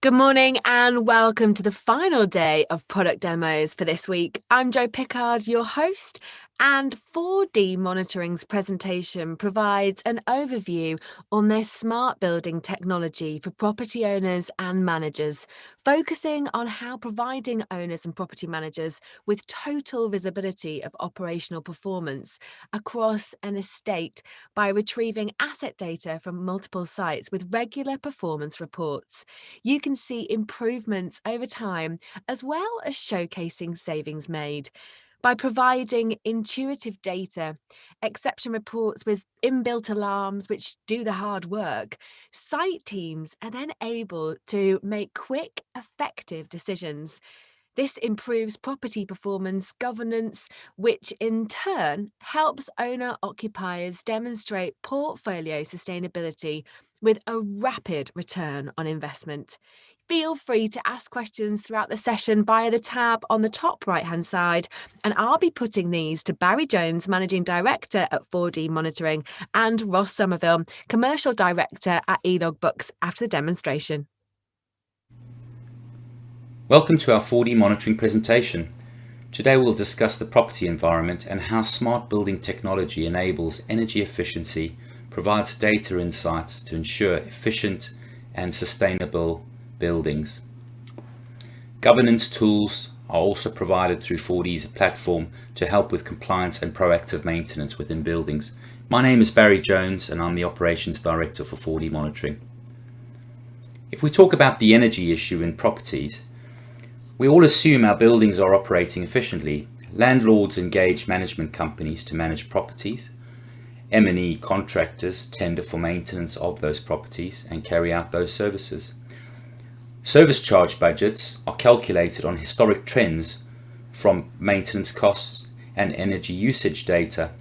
Good morning and welcome to the final day of product demos for this week. I'm Jo Pickard, your host, and 4D Monitoring's presentation provides an overview on their smart building technology for property owners and managers, focusing on how providing owners and property managers with total visibility of operational performance across an estate by retrieving asset data from multiple sites with regular performance reports. You can see improvements over time, as well as showcasing savings made. By providing intuitive data, exception reports with inbuilt alarms which do the hard work, site teams are then able to make quick, effective decisions. This improves property performance governance, which in turn helps owner occupiers demonstrate portfolio sustainability with a rapid return on investment. Feel free to ask questions throughout the session via the tab on the top right-hand side, and I'll be putting these to Barry Jones, Managing Director at 4D Monitoring, and Ross Somerville, Commercial Director at Elogbooks, after the demonstration. Welcome to our 4D monitoring presentation. Today we'll discuss the property environment and how smart building technology enables energy efficiency, provides data insights to ensure efficient and sustainable buildings. Governance tools are also provided through 4D's platform to help with compliance and proactive maintenance within buildings. My name is Barry Jones and I'm the Operations Director for 4D Monitoring. If we talk about the energy issue in properties, we all assume our buildings are operating efficiently. Landlords engage management companies to manage properties. M&E contractors tender for maintenance of those properties and carry out those services. Service charge budgets are calculated on historic trends from maintenance costs and energy usage data.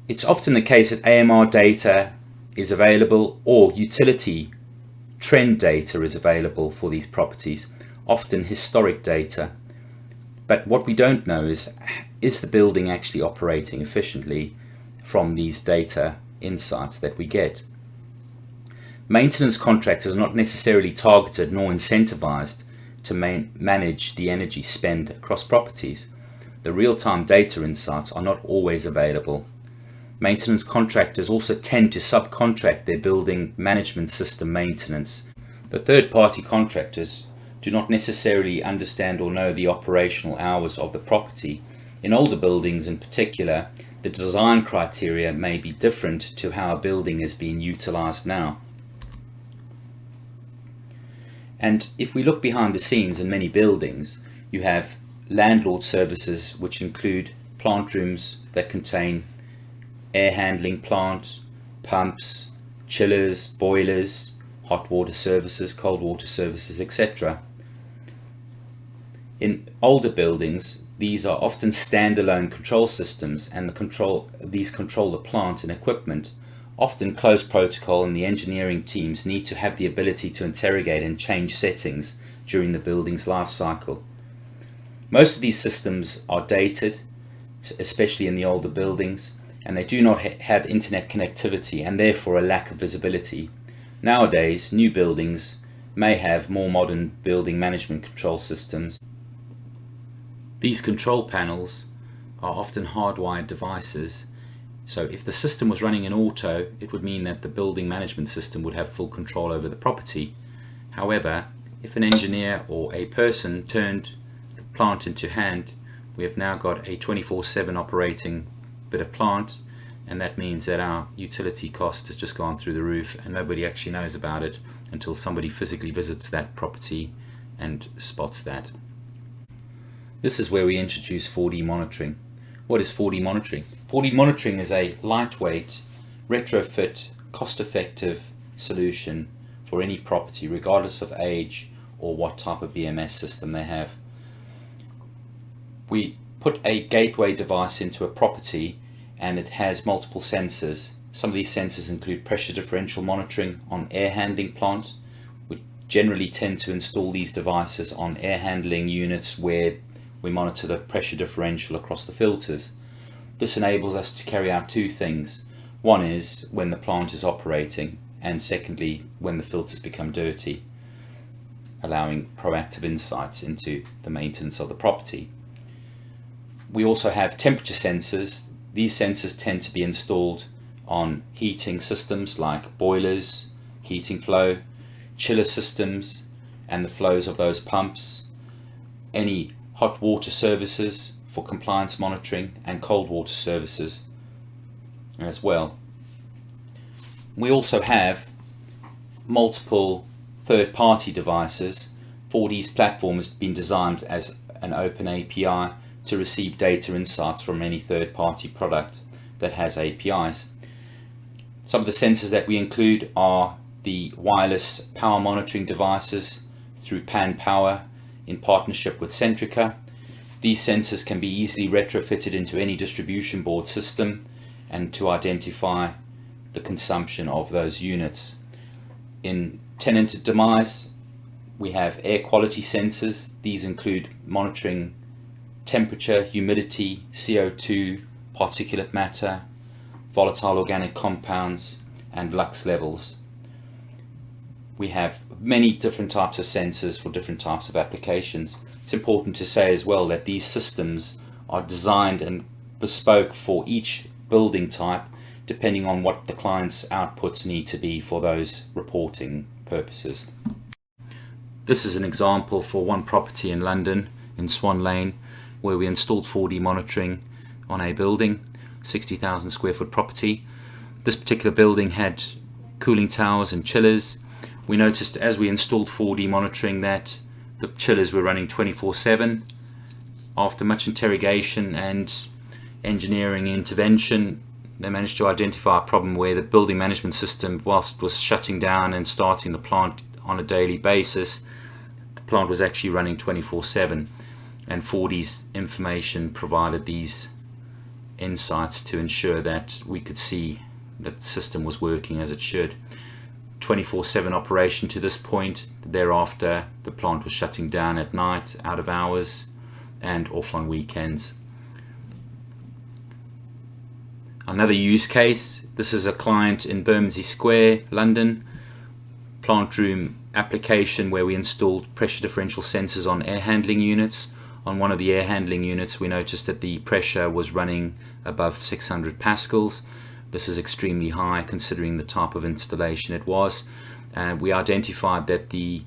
It's often the case that AMR data is available or utility trend data is available for these properties, often historic data. But what we don't know is the building actually operating efficiently from these data insights that we get. Maintenance contractors are not necessarily targeted nor incentivized to manage the energy spend across properties. The real-time data insights are not always available. Maintenance contractors also tend to subcontract their building management system maintenance. The third-party contractors do not necessarily understand or know the operational hours of the property. In older buildings in particular, the design criteria may be different to how a building is being utilized now. And if we look behind the scenes in many buildings, you have landlord services which include plant rooms that contain air handling plant, pumps, chillers, boilers, hot water services, cold water services, etc. In older buildings, these are often standalone control systems, and these control the plant and equipment. Often closed protocol, and the engineering teams need to have the ability to interrogate and change settings during the building's life cycle. Most of these systems are dated, especially in the older buildings, and they do not have internet connectivity and therefore a lack of visibility. Nowadays, new buildings may have more modern building management control systems. These control panels are often hardwired devices. So if the system was running in auto, it would mean that the building management system would have full control over the property. However, if an engineer or a person turned the plant into hand, we have now got a 24/7 operating bit of plant, and that means that our utility cost has just gone through the roof and nobody actually knows about it until somebody physically visits that property and spots that. This is where we introduce 4D monitoring. What is 4D monitoring? 4D monitoring is a lightweight, retrofit, cost-effective solution for any property, regardless of age or what type of BMS system they have. We put a gateway device into a property and it has multiple sensors. Some of these sensors include pressure differential monitoring on air handling plant. We generally tend to install these devices on air handling units where we monitor the pressure differential across the filters. This enables us to carry out two things. One is when the plant is operating, and secondly when the filters become dirty. allowing proactive insights into the maintenance of the property. We also have temperature sensors. These sensors tend to be installed on heating systems like boilers, heating flow, chiller systems and the flows of those pumps, any hot water services for compliance monitoring, and cold water services as well. We also have multiple third-party devices. 4D's platform has been designed as an open API to receive data insights from any third-party product that has APIs. Some of the sensors that we include are the wireless power monitoring devices through Pan Power in partnership with Centrica. These sensors can be easily retrofitted into any distribution board system and to identify the consumption of those units. In tenanted demise, we have air quality sensors. These include monitoring temperature, humidity, CO2, particulate matter, volatile organic compounds, and lux levels. We have many different types of sensors for different types of applications. It's important to say as well that these systems are designed and bespoke for each building type, depending on what the client's outputs need to be for those reporting purposes. This is an example for one property in London, in Swan Lane, where we installed 4D monitoring on a building, 60,000 square foot property. This particular building had cooling towers and chillers. We noticed as we installed 4D monitoring that the chillers were running 24/7. After much interrogation and engineering intervention, they managed to identify a problem where the building management system, whilst was shutting down and starting the plant on a daily basis, the plant was actually running 24/7, and 4D's information provided these insights to ensure that we could see that the system was working as it should. 24/7 operation to this point. Thereafter, the plant was shutting down at night, out of hours, and off on weekends. Another use case, this is a client in Bermondsey Square, London, plant room application where we installed pressure differential sensors on air handling units. On one of the air handling units, we noticed that the pressure was running above 600 pascals. This is extremely high considering the type of installation it was. We identified that the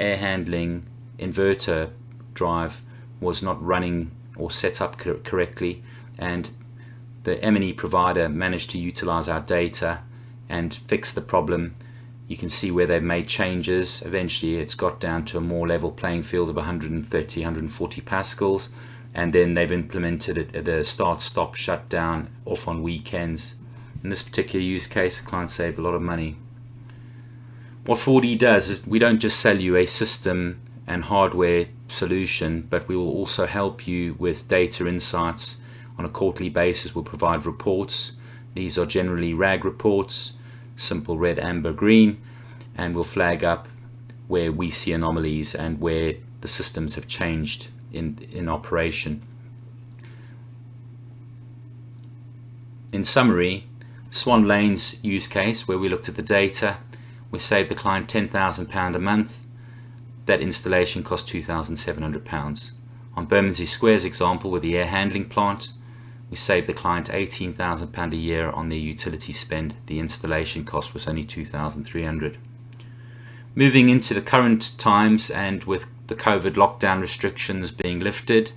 air handling inverter drive was not running or set up correctly, and the M&E provider managed to utilize our data and fix the problem. You can see where they've made changes. Eventually it's got down to a more level playing field of 130, 140 pascals, and then they've implemented it at the start, stop, shut down, off on weekends. In this particular use case, the client saved a lot of money. What 4D does is we don't just sell you a system and hardware solution, but we will also help you with data insights. On a quarterly basis, we'll provide reports. These are generally RAG reports, simple red, amber, green, and we'll flag up where we see anomalies and where the systems have changed in operation. In summary, Swan Lane's use case, where we looked at the data, we saved the client £10,000 a month. That installation cost £2,700. On Bermondsey Square's example with the air handling plant, we saved the client £18,000 a year on their utility spend. The installation cost was only £2,300. Moving into the current times, and with the COVID lockdown restrictions being lifted,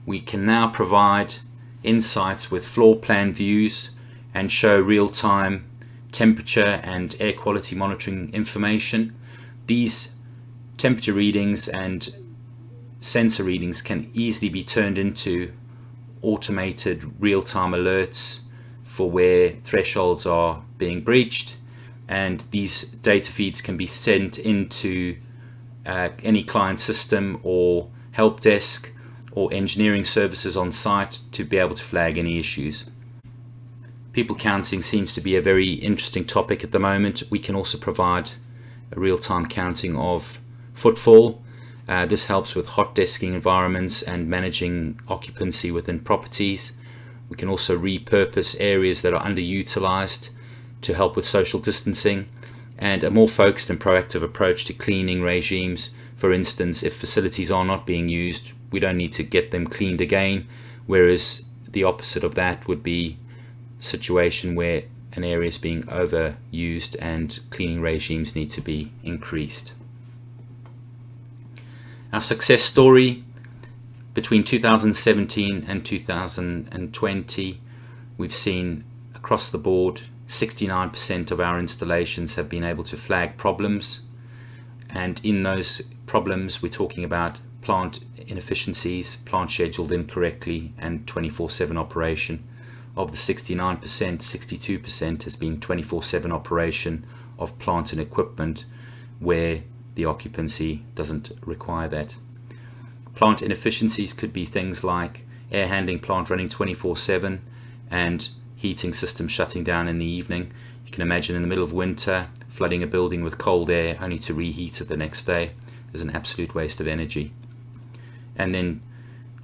we can now provide insights with floor plan views and show real-time temperature and air quality monitoring information. These temperature readings and sensor readings can easily be turned into automated real-time alerts for where thresholds are being breached, and these data feeds can be sent into any client system or help desk or engineering services on site to be able to flag any issues. People counting seems to be a very interesting topic at the moment. We can also provide a real-time counting of footfall. This helps with hot desking environments and managing occupancy within properties. We can also repurpose areas that are underutilized to help with social distancing, and a more focused and proactive approach to cleaning regimes. For instance, if facilities are not being used, we don't need to get them cleaned again, whereas the opposite of that would be a situation where an area is being overused and cleaning regimes need to be increased. Our success story: between 2017 and 2020, we've seen across the board 69% of our installations have been able to flag problems, and in those problems we're talking about plant inefficiencies, plant scheduled incorrectly, and 24/7 operation. Of the 69%, 62% has been 24/7 operation of plant and equipment where the occupancy doesn't require that. Plant inefficiencies could be things like air handling plant running 24/7 and heating system shutting down in the evening. You can imagine in the middle of winter flooding a building with cold air only to reheat it the next day. There's an absolute waste of energy. And then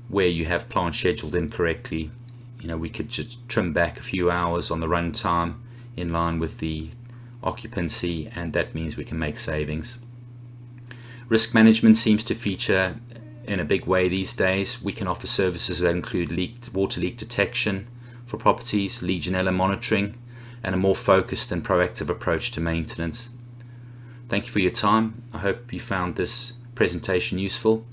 where you have plant scheduled incorrectly, we could just trim back a few hours on the run time in line with the occupancy, and that means we can make savings. Risk management seems to feature in a big way these days. We can offer services that include water leak detection for properties, Legionella monitoring, and a more focused and proactive approach to maintenance. Thank you for your time. I hope you found this presentation useful.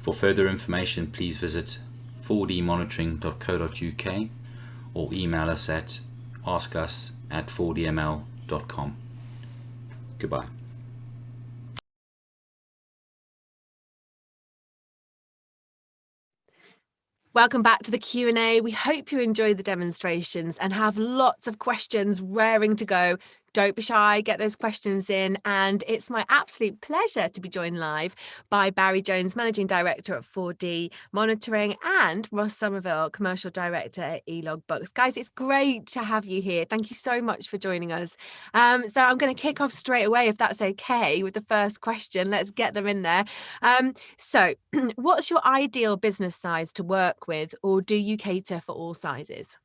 For further information, please visit 4dmonitoring.co.uk or email us at askus@4dml.com. Goodbye. Welcome back to the Q&A. We hope you enjoyed the demonstrations and have lots of questions raring to go. Don't be shy, get those questions in. And it's my absolute pleasure to be joined live by Barry Jones, Managing Director at 4D Monitoring, and Ross Somerville, Commercial Director at Elogbooks. Guys, it's great to have you here. Thank you so much for joining us. So I'm going to kick off straight away, if that's okay, with the first question. Let's get them in there. So what's your ideal business size to work with, or do you cater for all sizes?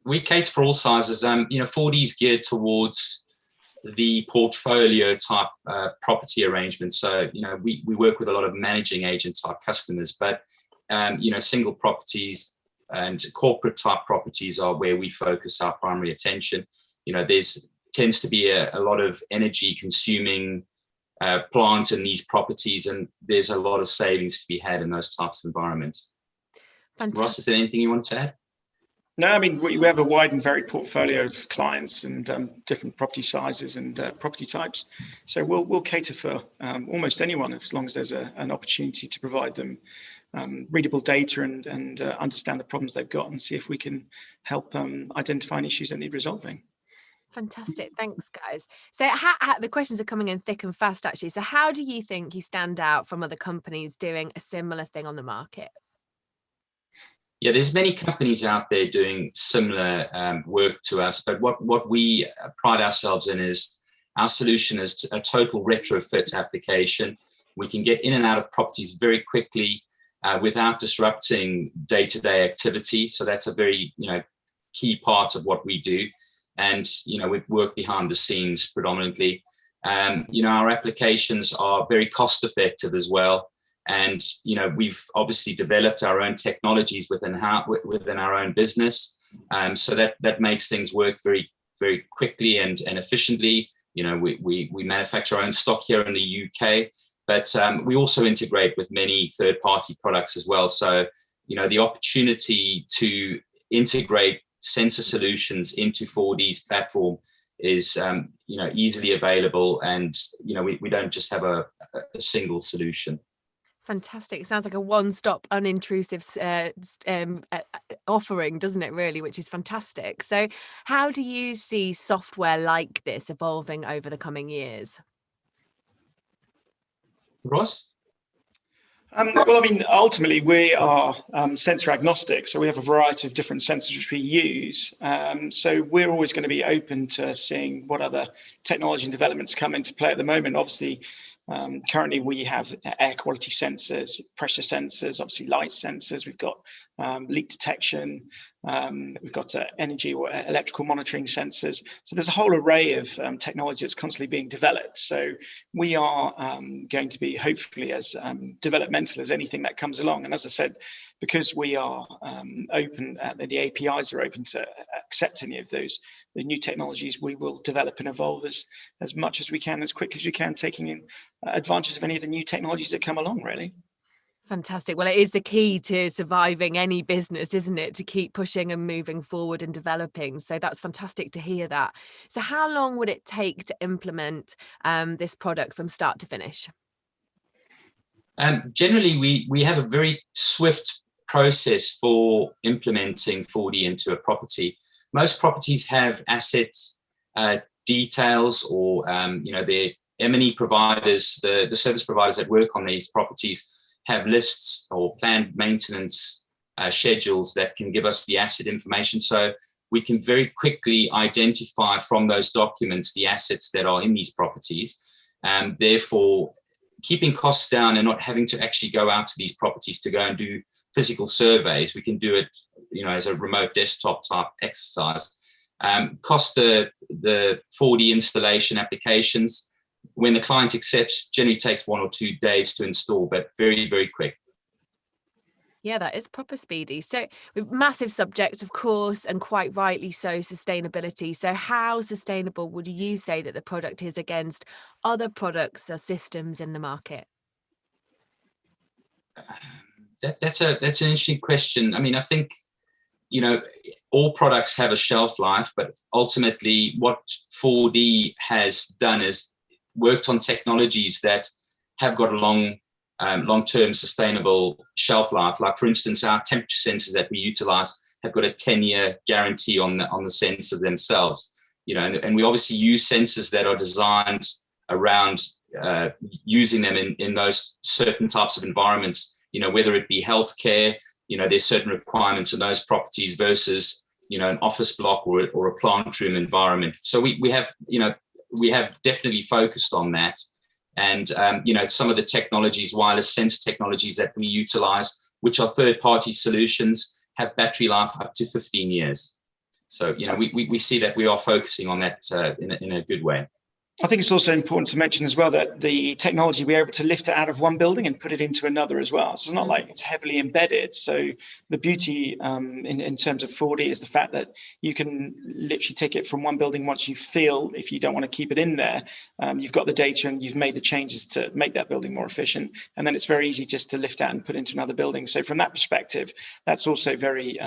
We cater for all sizes. 4D is geared towards the portfolio type property arrangement. So, we work with a lot of managing agent type customers, but, single properties and corporate type properties are where we focus our primary attention. There's tends to be a lot of energy consuming plants in these properties, and there's a lot of savings to be had in those types of environments. Fantastic. Ross, is there anything you want to add? No, I mean, we have a wide and varied portfolio of clients and different property sizes and property types. So we'll cater for almost anyone as long as there's an opportunity to provide them readable data and understand the problems they've got and see if we can help identify issues that need resolving. Fantastic. Thanks, guys. So the questions are coming in thick and fast, actually. So how do you think you stand out from other companies doing a similar thing on the market? Yeah, there's many companies out there doing similar work to us, but what we pride ourselves in is our solution is a total retrofit application. We can get in and out of properties very quickly without disrupting day-to-day activity. So that's a very key part of what we do, and we work behind the scenes predominantly. Our applications are very cost-effective as well. And we've obviously developed our own technologies within our own business, so that makes things work very, very quickly and efficiently. We manufacture our own stock here in the UK, but we also integrate with many third-party products as well. So the opportunity to integrate sensor solutions into 4D's platform is easily available, and we don't just have a single solution. Fantastic. It sounds like a one-stop, unintrusive offering, doesn't it, really, which is fantastic. So how do you see software like this evolving over the coming years? Ross? Well, I mean, ultimately, we are sensor agnostic, so we have a variety of different sensors which we use. So we're always going to be open to seeing what other technology and developments come into play. At the moment, obviously, Currently, we have air quality sensors, pressure sensors, obviously light sensors. We've got leak detection. We've got energy or electrical monitoring sensors. So there's a whole array of technology that's constantly being developed. So we are going to be hopefully as developmental as anything that comes along. And as I said, because we are open, the APIs are open to accept any of those the new technologies, we will develop and evolve as much as we can, as quickly as we can, taking in advantage of any of the new technologies that come along, really. Fantastic. Well, it is the key to surviving any business, isn't it? To keep pushing and moving forward and developing. So that's fantastic to hear that. So how long would it take to implement this product from start to finish? Generally, we have a very swift process for implementing 4D into a property. Most properties have asset details, or their M&E providers, the service providers that work on these properties have lists or planned maintenance schedules that can give us the asset information. So we can very quickly identify from those documents the assets that are in these properties, and therefore keeping costs down and not having to actually go out to these properties to go and do physical surveys. We can do it, as a remote desktop type exercise. Cost the 4D installation applications, when the client accepts, generally takes 1 or 2 days to install, but very, very quick. Yeah, that is proper speedy. So massive subject, of course, and quite rightly so, sustainability. So how sustainable would you say that the product is against other products or systems in the market? That's an interesting question. I mean, I think, all products have a shelf life, but ultimately what 4D has done is worked on technologies that have got a long-term sustainable shelf life. Like, for instance, our temperature sensors that we utilize have got a 10-year guarantee on the sensor themselves. And we obviously use sensors that are designed around using them in those certain types of environments. Whether it be healthcare, there's certain requirements in those properties versus an office block or a plant room environment. So we have definitely focused on that. And, some of the technologies, wireless sensor technologies that we utilize, which are third-party solutions, have battery life up to 15 years. So, we see that we are focusing on that in a good way. I think it's also important to mention as well that the technology, we're able to lift it out of one building and put it into another as well. So it's not like it's heavily embedded. So the beauty in terms of 4D is the fact that you can literally take it from one building once you feel, if you don't want to keep it in there, you've got the data and you've made the changes to make that building more efficient. And then it's very easy just to lift out and put into another building. So from that perspective, that's also very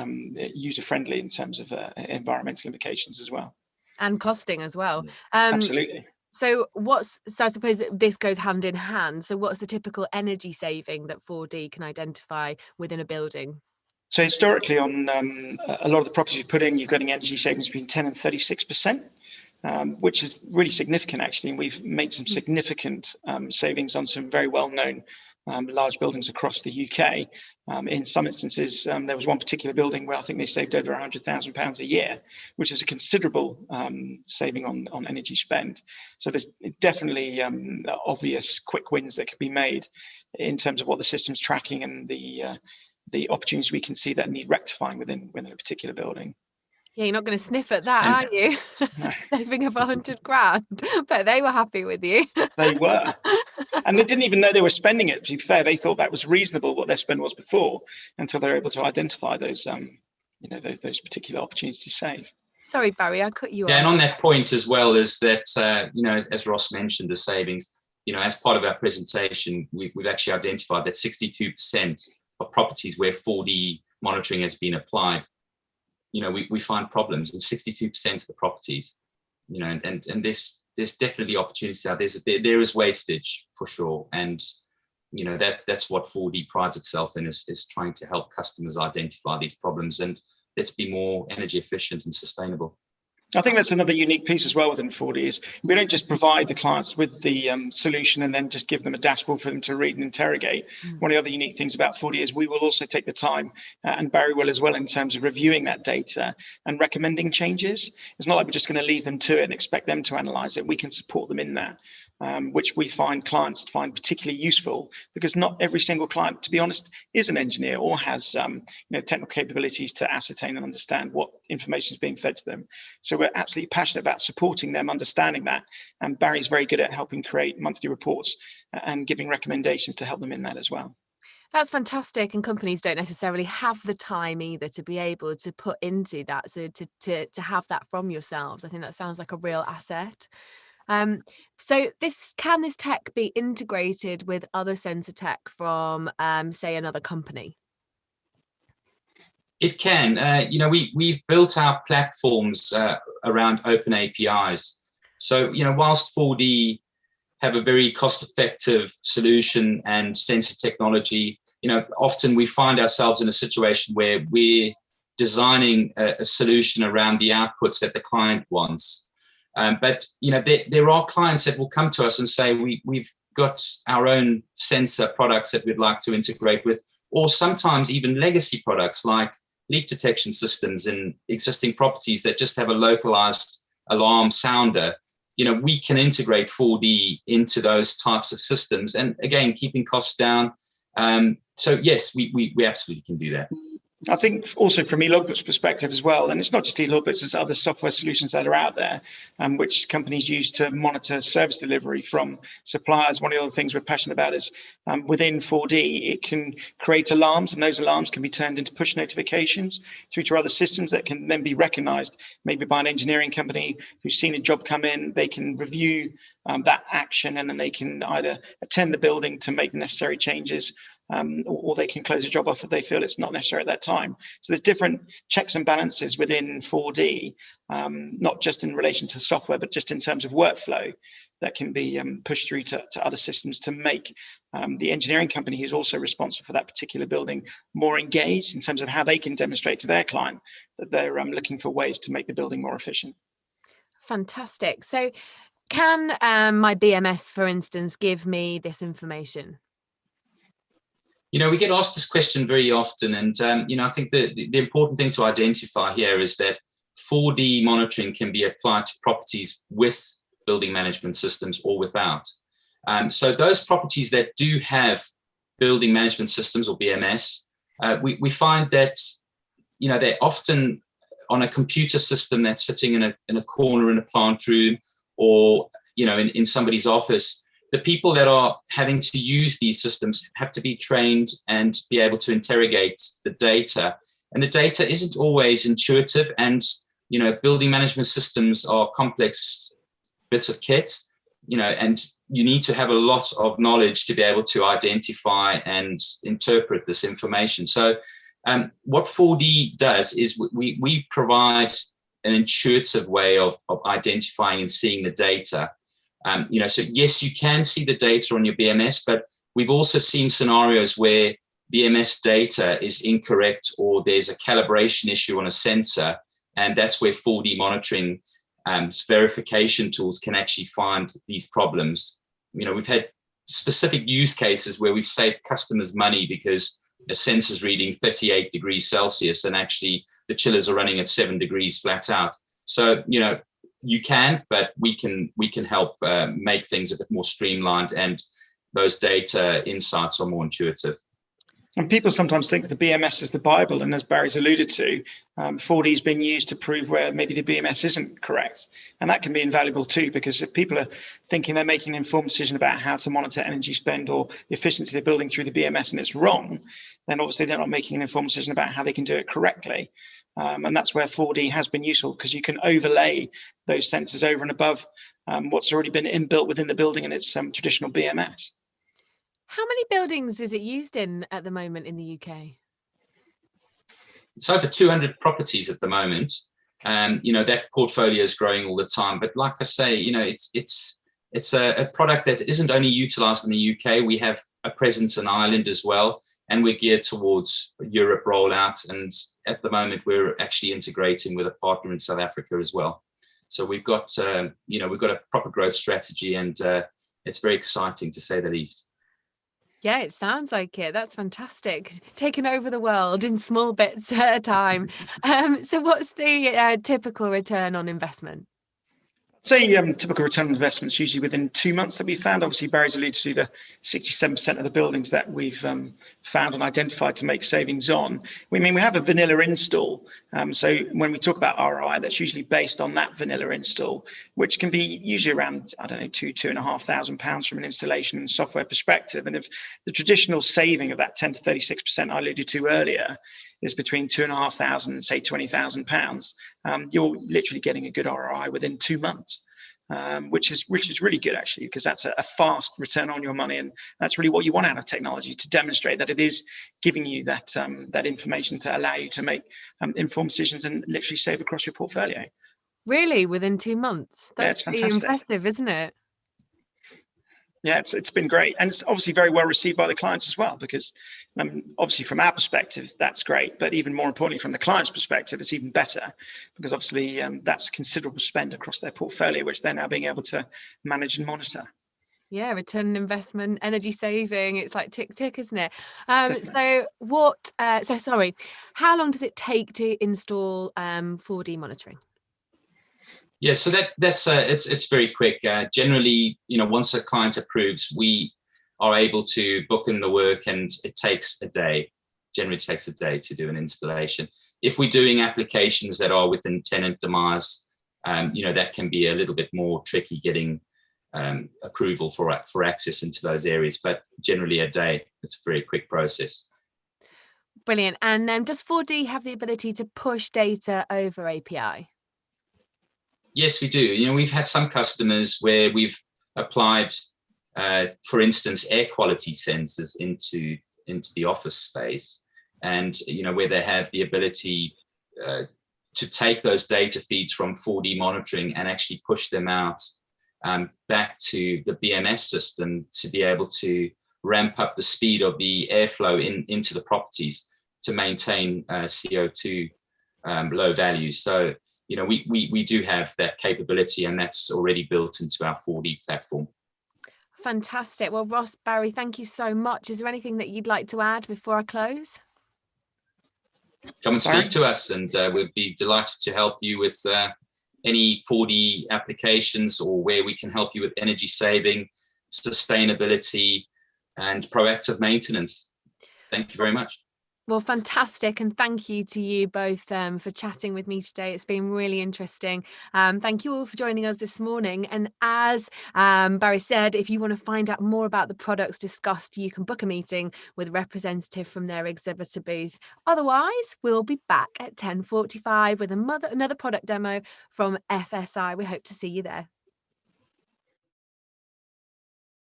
user-friendly in terms of environmental implications as well. And costing as well. Absolutely. So I suppose this goes hand in hand. So what's the typical energy saving that 4D can identify within a building? So historically, on a lot of the properties you've put in, you're getting energy savings between 10 and 36%, which is really significant, actually. And we've made some significant savings on some very well-known large buildings across the UK. In some instances, there was one particular building where I think they saved over £100,000 a year, which is a considerable saving on energy spend. So there's definitely obvious quick wins that could be made in terms of what the system's tracking and the opportunities we can see that need rectifying within a particular building. Yeah, you're not going to sniff at that, are you? No. Saving of £100,000, but they were happy with you. They were. And they didn't even know they were spending it. To be fair, they thought that was reasonable what their spend was before, until they were able to identify those, those particular opportunities to save. Sorry, Barry, I cut you off. Yeah, and on that point as well is that, as Ross mentioned, the savings, as part of our presentation, we've actually identified that 62% of properties where 4D monitoring has been applied, we find problems in 62% of the properties, and there's definitely opportunities out there. There is wastage for sure. And, that's what 4D prides itself in, is trying to help customers identify these problems and let's be more energy efficient and sustainable. I think that's another unique piece as well within 4D is we don't just provide the clients with the solution and then just give them a dashboard for them to read and interrogate. One of the other unique things about 4D is we will also take the time, and Barry will as well, in terms of reviewing that data and recommending changes. It's not like we're just going to leave them to it and expect them to analyze it. We can support them in that. Which we find clients find particularly useful, because not every single client, to be honest, is an engineer or has technical capabilities to ascertain and understand what information is being fed to them. So we're absolutely passionate about supporting them, understanding that. And Barry's very good at helping create monthly reports and giving recommendations to help them in that as well. That's fantastic, and companies don't necessarily have the time either to be able to put into that. So to have that from yourselves, I think that sounds like a real asset. So can this tech be integrated with other sensor tech from, say, another company? It can. We've built our platforms around open APIs. So, whilst 4D have a very cost-effective solution and sensor technology, often we find ourselves in a situation where we're designing a solution around the outputs that the client wants. But there are clients that will come to us and say, we've got our own sensor products that we'd like to integrate with, or sometimes even legacy products like leak detection systems in existing properties that just have a localized alarm sounder. We can integrate 4D into those types of systems, and again, keeping costs down. So yes, we absolutely can do that. I think also from Elogbooks' perspective as well, and it's not just Elogbooks, there's other software solutions that are out there, which companies use to monitor service delivery from suppliers. One of the other things we're passionate about is within 4D, it can create alarms, and those alarms can be turned into push notifications through to other systems that can then be recognized, maybe by an engineering company who's seen a job come in. They can review that action, and then they can either attend the building to make the necessary changes, or they can close a job off if they feel it's not necessary at that time. So there's different checks and balances within 4D, not just in relation to software, but just in terms of workflow that can be pushed through to other systems to make the engineering company who's also responsible for that particular building more engaged in terms of how they can demonstrate to their client that they're looking for ways to make the building more efficient. Fantastic. So can my BMS, for instance, give me this information? We get asked this question very often, and I think the important thing to identify here is that 4D monitoring can be applied to properties with building management systems or without. So those properties that do have building management systems or BMS, we find that they're often on a computer system that's sitting in a corner in a plant room, or in somebody's office. The people that are having to use these systems have to be trained and be able to interrogate the data. And the data isn't always intuitive. And, building management systems are complex bits of kit, and you need to have a lot of knowledge to be able to identify and interpret this information. So what 4D does is we provide an intuitive way of identifying and seeing the data. So yes, you can see the data on your BMS, but we've also seen scenarios where BMS data is incorrect, or there's a calibration issue on a sensor, and that's where 4D monitoring verification tools can actually find these problems. We've had specific use cases where we've saved customers money because a sensor's reading 38 degrees Celsius and actually the chillers are running at 7 degrees flat out. So, you can, but we can help make things a bit more streamlined, and those data insights are more intuitive. And people sometimes think the BMS is the Bible, and as Barry's alluded to, 4D is being used to prove where maybe the BMS isn't correct. And that can be invaluable too, because if people are thinking they're making an informed decision about how to monitor energy spend or the efficiency of the building through the BMS and it's wrong, then obviously they're not making an informed decision about how they can do it correctly. And that's where 4D has been useful, because you can overlay those sensors over and above what's already been inbuilt within the building in its traditional BMS. How many buildings is it used in at the moment in the UK? It's over 200 properties at the moment. That portfolio is growing all the time. But like I say, it's a product that isn't only utilized in the UK. We have a presence in Ireland as well, and we're geared towards Europe rollout. And at the moment, we're actually integrating with a partner in South Africa as well. So we've got we've got a proper growth strategy, and it's very exciting, to say the least. Yeah, it sounds like it. That's fantastic. Taking over the world in small bits at a time. So what's the typical return on investment? Say typical return on investment is usually within 2 months that we found. Obviously, Barry's alluded to the 67% of the buildings that we've found and identified to make savings on. We have a vanilla install. So when we talk about ROI, that's usually based on that vanilla install, which can be usually around, I don't know, £2,500 from an installation and software perspective. And if the traditional saving of that 10 to 36% I alluded to earlier is between £2,500 and say £20,000, you're literally getting a good ROI within 2 months, which is really good, actually, because that's a fast return on your money, and that's really what you want out of technology, to demonstrate that it is giving you that information to allow you to make informed decisions and literally save across your portfolio. Really, within 2 months? That's Yeah, pretty impressive, isn't it? Yeah, it's been great, and it's obviously very well received by the clients as well, because obviously from our perspective that's great, but even more importantly from the client's perspective it's even better, because obviously that's considerable spend across their portfolio, which they're now being able to manage and monitor. Yeah, return on investment, energy saving, it's like tick tick, isn't it? Definitely. Sorry, how long does it take to install 4D monitoring? Yeah, so it's very quick. Generally, once a client approves, we are able to book in the work, and it takes a day. Generally, it takes a day to do an installation. If we're doing applications that are within tenant demise, that can be a little bit more tricky getting approval for access into those areas. But generally, a day. It's a very quick process. Brilliant. And does 4D have the ability to push data over API? Yes, we do. We've had some customers where we've applied, for instance, air quality sensors into the office space, and where they have the ability to take those data feeds from 4D monitoring and actually push them out back to the BMS system to be able to ramp up the speed of the airflow into the properties to maintain CO2 low values. So we do have that capability, and that's already built into our 4D platform. Fantastic. Well, Ross, Barry, thank you so much. Is there anything that you'd like to add before I close? Come and speak to us, and we'd be delighted to help you with any 4D applications, or where we can help you with energy saving, sustainability, and proactive maintenance. Thank you very much. Well, fantastic. And thank you to you both for chatting with me today. It's been really interesting. Thank you all for joining us this morning. And as Barry said, if you want to find out more about the products discussed, you can book a meeting with a representative from their exhibitor booth. Otherwise, we'll be back at 10:45 with another product demo from FSI. We hope to see you there.